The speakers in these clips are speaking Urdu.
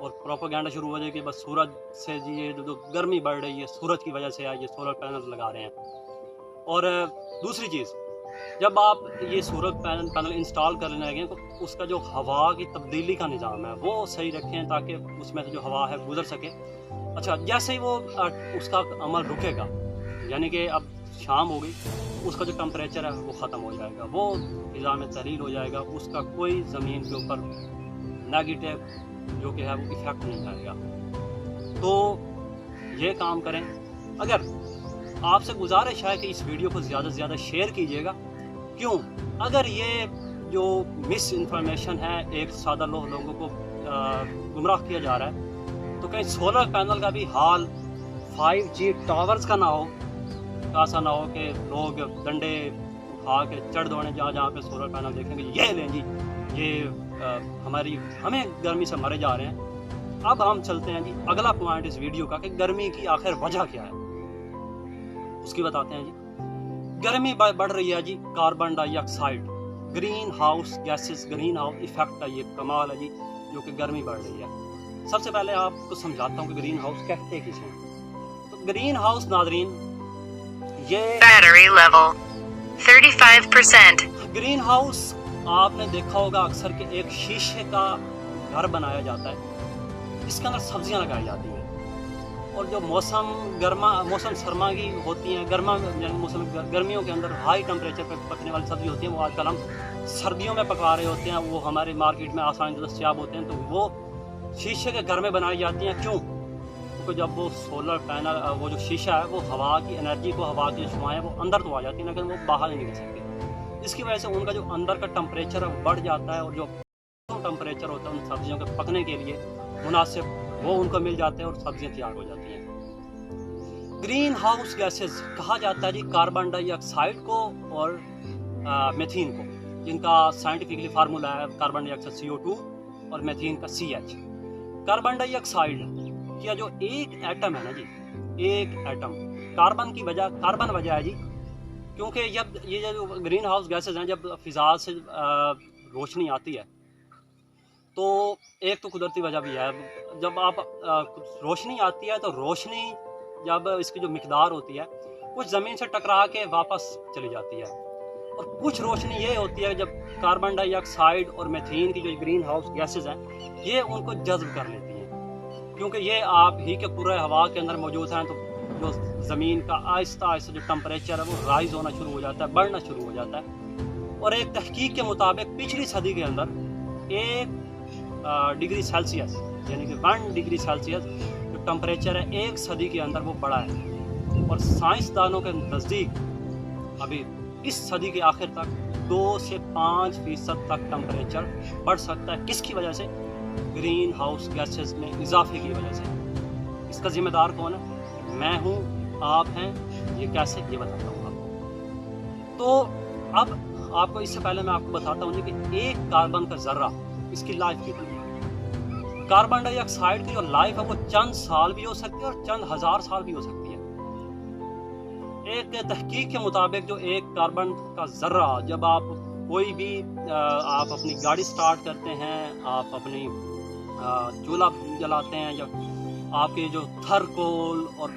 اور پروپیگنڈا شروع ہو جائے کہ بس سورج سے جی یہ جو گرمی بڑھ رہی ہے سورج کی وجہ سے ہے، یہ سولر پینل لگا رہے ہیں۔ اور دوسری چیز، جب آپ یہ سولر پینل انسٹال کرنے لگیں تو اس کا جو ہوا کی تبدیلی کا نظام ہے وہ صحیح رکھیں تاکہ اس میں سے جو ہوا ہے گزر سکے۔ اچھا، جیسے ہی وہ اس کا عمل رکے گا، یعنی کہ اب شام ہو گئی، اس کا جو ٹمپریچر ہے وہ ختم ہو جائے گا، وہ فضا میں تحلیل ہو جائے گا، اس کا کوئی زمین کے اوپر نیگیٹو جو کہ ہے وہ ایفیکٹ نہیں جائے گا۔ تو یہ کام کریں۔ اگر آپ سے گزارش ہے کہ اس ویڈیو کو زیادہ سے زیادہ شیئر کیجیے گا۔ کیوں؟ اگر یہ جو مس انفارمیشن ہے ایک سادہ لوگوں کو گمراہ کیا جا رہا ہے، تو کہیں سولر پینل کا بھی حال 5G ٹاورز کا نہ ہو، ایسا نہ ہو کہ لوگ ڈنڈے اٹھا کے چڑھ دوڑیں جہاں پہ سولر پینل دیکھیں گے، یہ لیں جی یہ ہمیں گرمی سے مرے جا رہے ہیں۔ اب ہم چلتے ہیں جی اگلا پوائنٹ اس ویڈیو کا کہ گرمی کی آخر وجہ کیا ہے، اس کی بتاتے ہیں جی۔ گرمی بڑھ رہی ہے جی، carbon dioxide, greenhouse gases, greenhouse effect ہے، یہ کمال ہے جی جو کہ گرمی بڑھ رہی ہے۔ سب سے پہلے آپ کو سمجھاتا ہوں کہ گرین ہاؤس کہتے کسے ہیں۔ تو گرین ہاؤس ناظرین، یہ بیٹری لیول 35%۔ گرین ہاؤس آپ نے دیکھا ہوگا اکثر کہ ایک شیشے کا گھر بنایا جاتا ہے، اس کے اندر سبزیاں لگائی جاتی ہیں، اور جو موسم سرما کی ہوتی ہیں، گرمیوں کے اندر ہائی ٹمپریچر پہ پکنے والی سبزی ہوتی ہیں، وہ آج کل ہم سردیوں میں پکا رہے ہوتے ہیں، وہ ہمارے مارکیٹ میں آسانی دستیاب ہوتے ہیں، تو وہ شیشے کے گھر میں بنائی جاتی ہیں۔ کیوں؟ کیونکہ جب وہ سولر پینل، وہ جو شیشہ ہے وہ ہوا کی انرجی کو، ہوا کی شعاعیں وہ اندر تو آ جاتی ہیں لیکن وہ باہر نہیں نکل سکتی، اس کی وجہ سے ان کا جو اندر کا ٹمپریچر ہے بڑھ جاتا ہے، اور جو ٹمپریچر ہوتا ہے ان سبزیوں کے پکنے کے لیے مناسب وہ ان کو مل جاتے ہیں اور سبزیاں تیار ہو جاتی ہیں۔ گرین ہاؤس گیسز کہا جاتا ہے جی کاربن ڈائی آکسائڈ کو اور میتھین کو، جن کا سائنٹیفکلی فارمولا ہے کاربن ڈائی آکسائڈ CO2 اور میتھین کا CH۔ کاربن ڈائی آکسائڈ کیا جو ایک ایٹم ہے نا جی، ایک ایٹم کاربن وجہ ہے جی، کیونکہ جب یہ جو گرین ہاؤس گیسز ہیں، جب فضا سے روشنی آتی ہے تو ایک تو قدرتی وجہ بھی ہے، جب آپ روشنی آتی ہے تو روشنی جب اس کی جو مقدار ہوتی ہے کچھ زمین سے ٹکرا کے واپس چلی جاتی ہے، اور کچھ روشنی یہ ہوتی ہے جب کاربن ڈائی آکسائڈ اور میتھین کی جو گرین ہاؤس گیسز ہیں یہ ان کو جذب کر لیتی ہیں، کیونکہ یہ آپ ہی کے پورے ہوا کے اندر موجود ہیں، تو جو زمین کا آہستہ آہستہ جو ٹمپریچر ہے وہ رائز ہونا شروع ہو جاتا ہے، بڑھنا شروع ہو جاتا ہے۔ اور ایک تحقیق کے مطابق پچھلی صدی کے اندر 1 ڈگری سیلسیس یعنی کہ 1 ڈگری سیلسیس جو ٹمپریچر ہے ایک صدی کے اندر وہ بڑھا ہے، اور سائنسدانوں کے نزدیک ابھی اس صدی کے آخر تک 2 سے 5% تک ٹمپریچر بڑھ سکتا ہے۔ کس کی وجہ سے؟ گرین ہاؤس گیسز میں اضافے کی وجہ سے۔ اس کا ذمہ دار کون ہے؟ میں ہوں، آپ ہیں۔ یہ کیسے؟ یہ بتاتا ہوں آپ کو۔ تو اب آپ کو اس سے پہلے میں آپ کو بتاتا ہوں کہ ایک کاربن کا ذرہ، اس کی لائف کتنی ہے۔ کاربن ڈائی آکسائڈ کی جو لائف ہے وہ چند سال بھی ہو سکتی ہے اور چند ہزار سال بھی ہو سکتی ہے۔ ایک تحقیق کے مطابق جو ایک کاربن کا ذرہ، جب آپ کوئی بھی آپ اپنی گاڑی سٹارٹ کرتے ہیں، آپ اپنی چولہا جلاتے ہیں، یا آپ کے جو تھرکول اور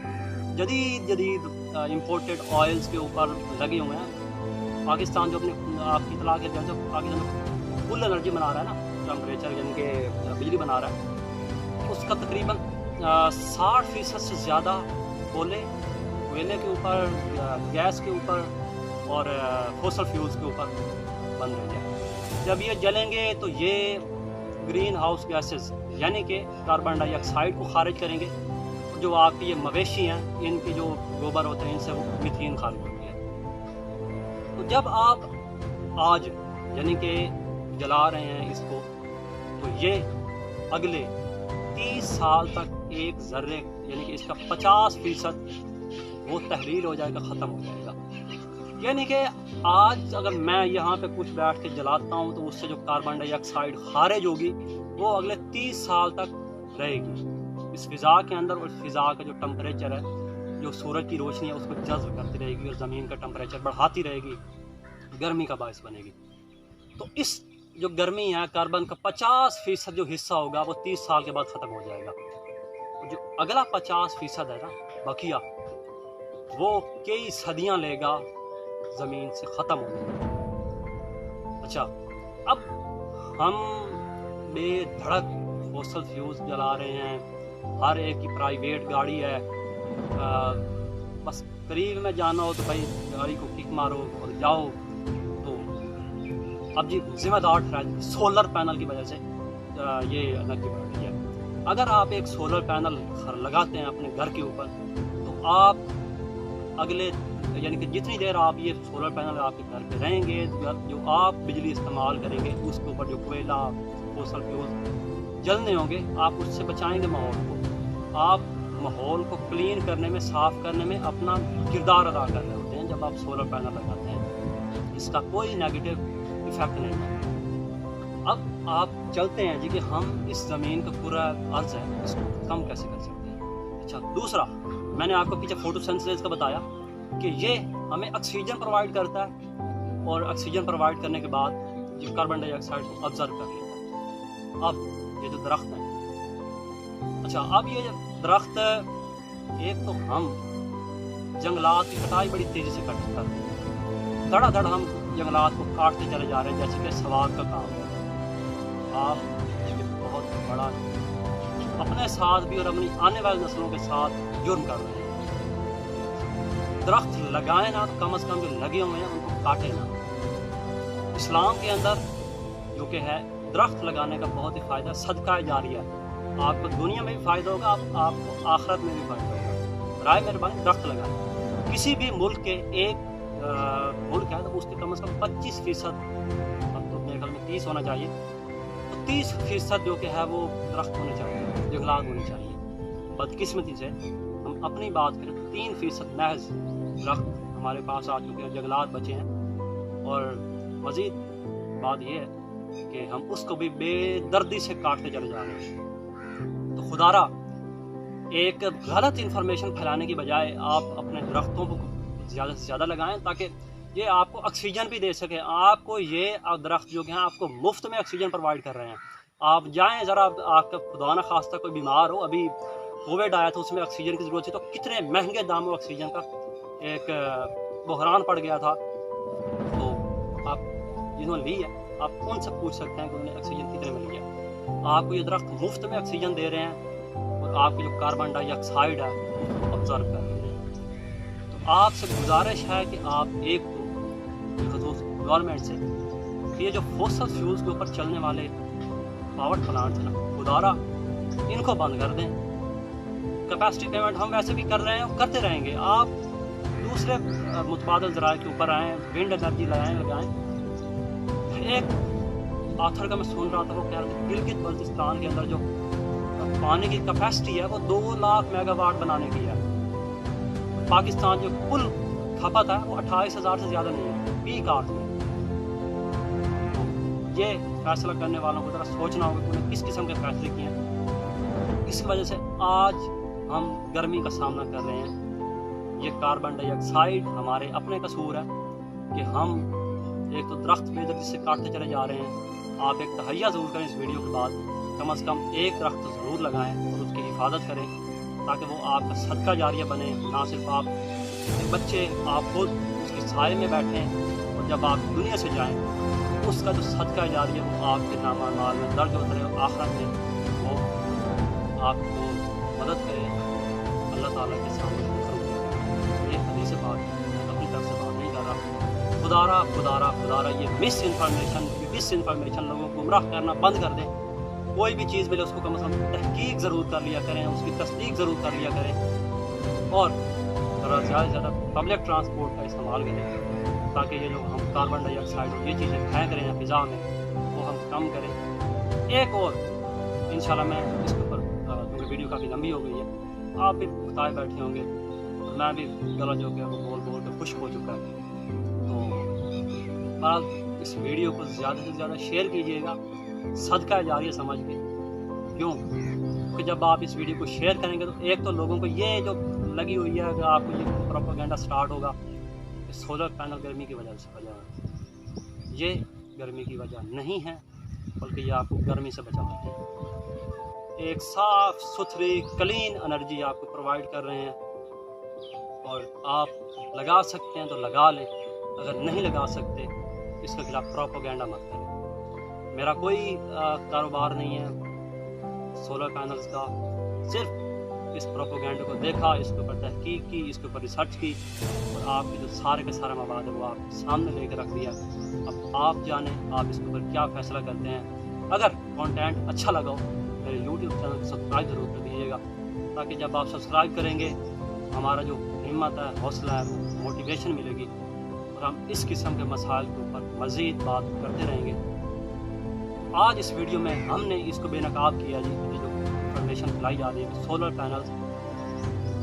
جدید امپورٹڈ آئلز کے اوپر لگے ہوئے ہیں، پاکستان جو اپنے آپ کی اطلاع کے جو پاکستان فل انرجی بنا رہا ہے نا، ٹمپریچر یعنی کہ بجلی بنا رہا ہے، اس کا تقریباً 60% سے زیادہ کوئلے کے اوپر، گیس کے اوپر اور فوسل فیولز کے اوپر بن رہی ہے۔ جب یہ جلیں گے تو یہ گرین ہاؤس گیسز یعنی کہ کاربن ڈائی آکسائڈ کو خارج کریں گے، اور جو آپ کے یہ مویشی ہیں ان کے جو گوبر ہوتے ہیں ان سے وہ میتھین خارج ہوتی ہے۔ تو جب آپ آج یعنی کہ جلا رہے ہیں اس کو، تو یہ اگلے 30 سال تک ایک ذرے یعنی کہ اس کا 50% وہ تحلیل ہو جائے گا، ختم ہو جائے گا۔ یعنی کہ آج اگر میں یہاں پہ کچھ بیٹھ کے جلاتا ہوں تو اس سے جو کاربن ڈائی آکسائڈ خارج ہوگی وہ اگلے 30 سال تک رہے گی اس فضا کے اندر، اور فضا کا جو ٹمپریچر ہے، جو سورج کی روشنی ہے اس کو جذب کرتی رہے گی اور زمین کا ٹمپریچر بڑھاتی رہے گی، گرمی کا باعث بنے گی۔ تو اس جو گرمی ہے کاربن کا 50% جو حصہ ہوگا وہ 30 سال کے بعد ختم ہو جائے گا، اور جو اگلا 50% ہے نا بقیہ، وہ کئی صدیاں لے گا زمین سے ختم ہونے میں۔ اچھا، اب ہم بے دھڑک فوسل فیوز جلا رہے ہیں، ہر ایک کی پرائیویٹ گاڑی ہے، بس قریب میں جانا ہو تو بھائی گاڑی کو کک مارو اور جاؤ۔ تو اب جی ذمہ دار ٹھہرائے سولر پینل کی وجہ سے یہ انرجی بڑھ رہی ہے۔ اگر آپ ایک سولر پینل لگاتے ہیں اپنے گھر کے اوپر، تو آپ اگلے یعنی کہ جتنی دیر آپ یہ سولر پینل آپ کے گھر پہ رہیں گے، جو آپ بجلی استعمال کریں گے اس کے اوپر جو کوئلہ فوسل فیوز جلنے ہوں گے، آپ اس سے بچائیں گے ماحول کو۔ آپ ماحول کو کلین کرنے میں، صاف کرنے میں اپنا کردار ادا کر رہے ہوتے ہیں جب آپ سولر پینل لگاتے ہیں، اس کا کوئی نیگیٹو ایفیکٹ نہیں ہے۔ اب آپ چلتے ہیں جی کہ ہم اس زمین کا پورا عرض ہے اس کو کم کیسے کر سکتے ہیں۔ اچھا، دوسرا میں نے آپ کو پیچھے فوٹو سینتھسس کا بتایا کہ یہ ہمیں آکسیجن پرووائڈ کرتا ہے، اور آکسیجن پرووائڈ کرنے کے بعد یہ کاربن ڈائی آکسائڈ کو آبزرو کر لیتا ہے۔ اب یہ جو درخت ہیں، اچھا اب یہ درخت، ایک تو ہم جنگلات کی کٹائی بڑی تیزی سے کرتے ہیں، دھڑا دھڑ ہم جنگلات کو کاٹتے چلے جا رہے ہیں، جیسے کہ سوات کا کام ہے۔ آپ بہت بڑا اپنے ساتھ بھی اور اپنی آنے والی نسلوں کے ساتھ جرم کر رہے ہیں۔ درخت لگائیں نا، تو کم از کم جو لگے ہوئے ہیں ان کو کاٹے نا۔ اسلام کے اندر جو کہ ہے درخت لگانے کا بہت ہی فائدہ، صدقہ جاریہ ہے، آپ کو دنیا میں بھی فائدہ ہوگا، آپ کو آخرت میں بھی فائدہ ہوگا۔ رائے مہربانی درخت لگائیں۔ کسی بھی ملک کے ایک ملک ہے تو اس کے کم از کم 25%، اب تو میرے خیال میں 30 ہونا چاہیے، تو 30% جو کہ ہے وہ درخت ہونے چاہیے، جنگلات ہونے چاہیے۔ بدقسمتی سے ہم اپنی بات کریں تو 3% محض درخت ہمارے پاس آ چکے ہیں، جنگلات بچے ہیں، اور مزید بات یہ ہے کہ ہم اس کو بھی بے دردی سے کاٹتے چلے جا رہے ہیں۔ تو خدا را ایک غلط انفارمیشن پھیلانے کی بجائے آپ اپنے درختوں کو زیادہ سے زیادہ لگائیں، تاکہ یہ آپ کو آکسیجن بھی دے سکے۔ آپ کو یہ درخت جو کہ ہیں آپ کو مفت میں آکسیجن پرووائڈ کر رہے ہیں۔ آپ جائیں ذرا، آپ کا خدا نہ خواستہ کوئی بیمار ہو، ابھی کووڈ آیا تھا اس میں آکسیجن کی ضرورت تھی، تو کتنے مہنگے دام میں آکسیجن کا ایک بحران پڑ گیا تھا۔ تو آپ جنہوں نے لی ہے آپ ان سے پوچھ سکتے ہیں کہ انہیں آکسیجن کتنے میں لیا۔ آپ کو یہ درخت مفت میں آکسیجن دے رہے ہیں، اور آپ کی جو کاربن ڈائی آکسائڈ ہے وہ آبزرو کر رہے ہیں۔ تو آپ سے گزارش ہے کہ آپ ایک تو خصوص گورنمنٹ سے کہ یہ جو فوسل فیولز کے اوپر چلنے والے پاور پلانٹس ہیں نا، خدارا ان کو بند کر دیں۔ کیپیسٹی پیمنٹ ہم ویسے بھی کر رہے ہیں اور کرتے رہیں گے، آپ دوسرے متبادل ذرائع کے اوپر آئیں، ونڈ انرجی لگائیں۔ ایک آتھر کا میں سن رہا تھا، وہ کہہ رہا تھا گلگت بلتستان کے اندر جو پانی کی کیپیسٹی ہے وہ 2 لاکھ میگا واٹ بنانے کی ہے۔ پاکستان جو کل کھپت ہے وہ 28,000 سے زیادہ نہیں ہے پیک آرٹ میں۔ یہ فیصلہ کرنے والوں کو ذرا سوچنا ہوگا کہ انہیں کس قسم کے فیصلے کیے ہیں۔ اس کی وجہ سے آج ہم گرمی کا سامنا کر رہے ہیں۔ یہ کاربن ڈائی آکسائڈ ہمارے اپنے قصور ہے کہ ہم ایک تو درخت بے دردی سے کاٹتے چلے جا رہے ہیں۔ آپ ایک تہیہ ضرور کریں اس ویڈیو کے بعد، کم از کم ایک درخت ضرور لگائیں اور اس کی حفاظت کریں، تاکہ وہ آپ کا صدقہ جاریہ بنے۔ نہ صرف آپ کے بچے، آپ خود اس کے سائے میں بیٹھیں، اور جب آپ دنیا سے جائیں اس کا جو صدقہ جاریہ وہ آپ کے نامہ اعمال میں درج ہوتا رہے، اور آخرت میں وہ آپ کو مدد کرے اللہ تعالیٰ کے سامنے۔ یہ حدیث بات میں اپنی طرف سے بات نہیں کر رہا۔ خدارا یہ مس انفارمیشن لوگوں کو گمراہ کرنا بند کر دیں۔ کوئی بھی چیز ملے اس کو کم از کم تحقیق ضرور کر لیا کریں، اس کی تصدیق ضرور کر لیا کریں، اور ذرا زیادہ سے زیادہ پبلک ٹرانسپورٹ کا استعمال کریں، تاکہ یہ جو ہم کاربن ڈائی آکسائڈ اور یہ چیزیں پھینک رہے ہیں فضا میں وہ ہم کم کریں۔ ایک اور انشاءاللہ میں اس کے اوپر، کیونکہ ویڈیو کافی لمبی ہو گئی ہے، آپ بھی بتائے بیٹھے ہوں گے، اور میں بھی گلا جو کہ وہ بول کے خشک ہو چکا ہے۔ تو بہرحال اس ویڈیو کو زیادہ سے زیادہ شیئر کیجیے گا، صدقہ جاریہ سمجھ کے۔ کیوں کہ جب آپ اس ویڈیو کو شیئر کریں گے تو ایک تو لوگوں کو یہ جو لگی ہوئی ہے کہ آپ کو یہ پروپیگنڈا سٹارٹ ہوگا کہ سولر پینل گرمی کی وجہ سے یہ گرمی کی وجہ نہیں ہے، بلکہ یہ آپ کو گرمی سے بچاتے ہیں۔ ایک صاف ستھری کلین انرجی آپ کو پرووائڈ کر رہے ہیں، اور آپ لگا سکتے ہیں تو لگا لیں، اگر نہیں لگا سکتے اس کے خلاف پروپیگنڈا مت کریں۔ میرا کوئی کاروبار نہیں ہے سولر پینلز کا، صرف اس پروپیگنڈا کو دیکھا، اس کے اوپر تحقیق کی، اس کے اوپر ریسرچ کی، اور آپ کے جو سارے کے سارے مواد ہے وہ آپ سامنے لے کے رکھ دیا۔ اب آپ جانیں آپ اس کے اوپر کیا فیصلہ کرتے ہیں۔ اگر کانٹینٹ اچھا لگا ہو میرے یوٹیوب چینل کو سبسکرائب ضرور کر دیجیے گا، تاکہ جب آپ سبسکرائب کریں گے ہمارا جو ہمت ہے، حوصلہ ہے، موٹیویشن ملے گی، اور ہم اس قسم کے مسائل کے اوپر مزید بات کرتے رہیں گے۔ آج اس ویڈیو میں ہم نے اس کو بے نقاب کیا جی، کہ جو انفارمیشن پھیلائی جا رہی ہے کہ سولر پینلز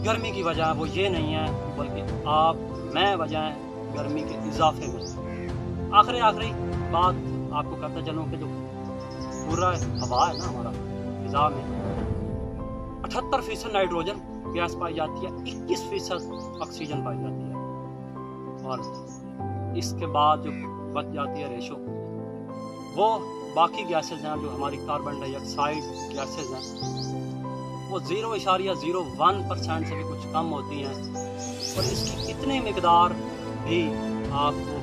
گرمی کی وجہ وہ یہ نہیں ہے، بلکہ آپ میں وجہ ہیں گرمی کے اضافے میں۔ آخری بات آپ کو کرتا چلوں کہ جو پورا ہوا ہے نا ہمارا فضا میں، 78% نائٹروجن گیس پائی جاتی ہے، 21% آکسیجن پائی جاتی ہے، اور اس کے بعد جو بچ جاتی ہے ریشو، وہ باقی گیسز ہیں جو ہماری کاربن ڈائی آکسائڈ گیسز ہیں، وہ 0.01% سے بھی کچھ کم ہوتی ہیں، اور اس کی اتنی مقدار بھی آپ کو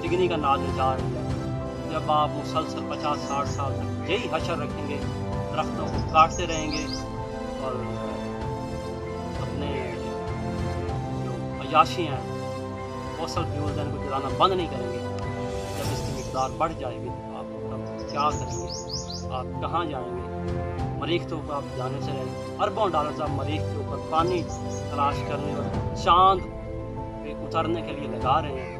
دگنی کا نازل جا رہی ہے۔ جب آپ مسلسل 50-60 سال تک یہی حشر رکھیں گے، درختوں کو کاٹتے رہیں گے اور اپنے جو عیاشی ہیں فوسل فیولز ہیں ان کو جلانا بند نہیں کریں گے، جب اس کی مقدار بڑھ جائے گی تو آپ تب کیا کریں گے؟ آپ کہاں جائیں گے؟ مریخ کے اوپر آپ جانے سے رہے، اربوں ڈالرز آپ مریخ کے اوپر پانی تلاش کرنے اور چاند پہ اترنے کے لیے لگا رہے ہیں۔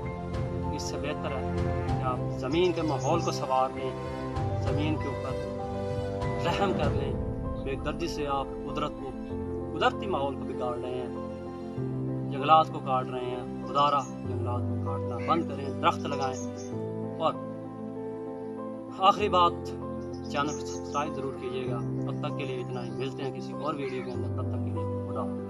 اس سے بہتر ہے کہ آپ زمین کے ماحول کو سنوار لیں، زمین کے اوپر رحم کر لیں۔ بے دردی سے آپ قدرتی ماحول کو بگاڑ رہے ہیں، جنگلات کو کاٹ رہے ہیں۔ خدارہ جنگلات کو کاٹنا بند کریں، درخت لگائیں۔ اور آخری بات، چینل کو سبسکرائب ضرور کیجیے گا۔ اب تک کے لیے اتنا ہی، ملتے ہیں کسی اور ویڈیو کے اندر، تب تک کے لیے خدا حافظ۔